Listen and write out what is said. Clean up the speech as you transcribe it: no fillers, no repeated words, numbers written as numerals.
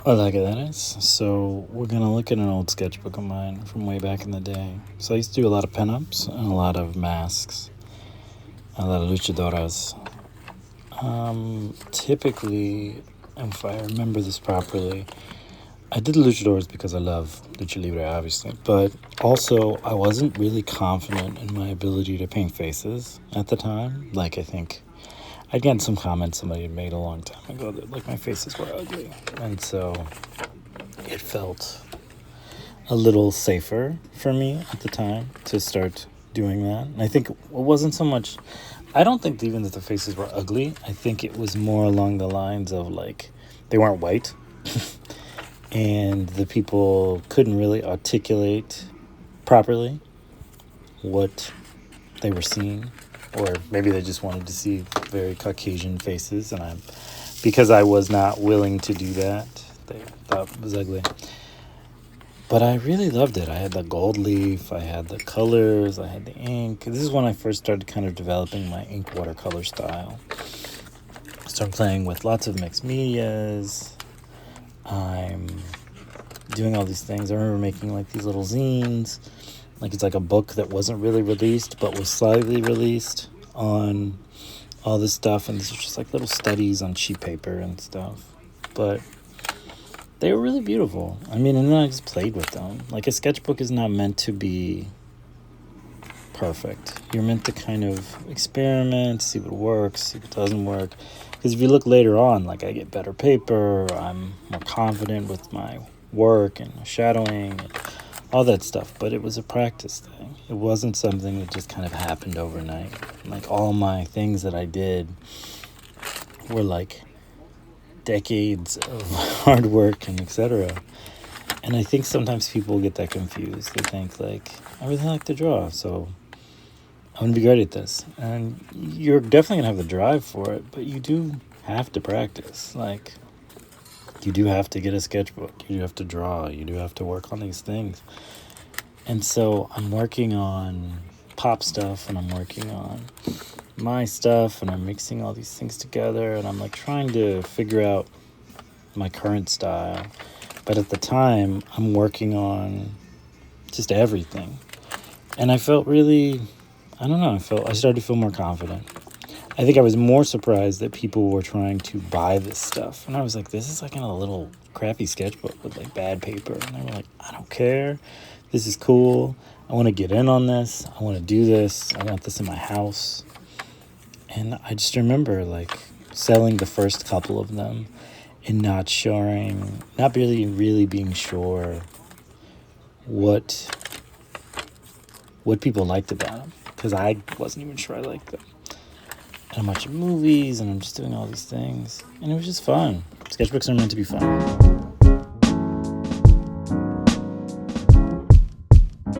Hola, galeras. So we're gonna look at an old sketchbook of mine from way back in the day. So I used to do a lot of pinups and a lot of masks, a lot of luchadoras. Typically, if I remember this properly, I did luchadores because I love lucha libre, obviously, but also I wasn't really confident in my ability to paint faces at the time. Like I think I'd gotten some comments somebody had made a long time ago that like my faces were ugly, and so it felt a little safer for me at the time to start doing that. And I think it wasn't so much, I don't think even that the faces were ugly. I think it was more along the lines of like they weren't white and the people couldn't really articulate properly what they were seeing, or maybe they just wanted to see very Caucasian faces, and because I was not willing to do that, they thought it was ugly. But I really loved it. I had the gold leaf, I had the colors, I had the ink. This is when I first started kind of developing my ink watercolor style. I started playing with lots of mixed medias. I'm doing all these things. I remember making like these little zines. Like it's like a book that wasn't really released but was slightly released on all this stuff. And these are just like little studies on sheet paper and stuff. But they were really beautiful. I mean, and then I just played with them. Like a sketchbook is not meant to be perfect. You're meant to kind of experiment, see what works, see what doesn't work. Because if you look later on, like I get better paper, I'm more confident with my work and shadowing and all that stuff. But it was a practice thing. It wasn't something that just kind of happened overnight. Like all my things that I did were like decades of hard work and etc. And I think sometimes people get that confused. They think like I really like to draw, so I'm gonna be great at this. And you're definitely gonna have the drive for it, but you do have to practice. Like you do have to get a sketchbook, you do have to draw, you do have to work on these things. And so I'm working on pop stuff and I'm working on my stuff and I'm mixing all these things together and I'm like trying to figure out my current style. But at the time, I'm working on just everything. And I felt really, I don't know, I started to feel more confident. I think I was more surprised that people were trying to buy this stuff. And I was like, this is like in a little crappy sketchbook with like bad paper. And they were like, I don't care. This is cool. I want to get in on this. I want to do this. I want this in my house. And I just remember like selling the first couple of them and not really being sure what people liked about them, because I wasn't even sure I liked them. And I'm watching movies and I'm just doing all these things, and it was just fun. Sketchbooks are meant to be fun.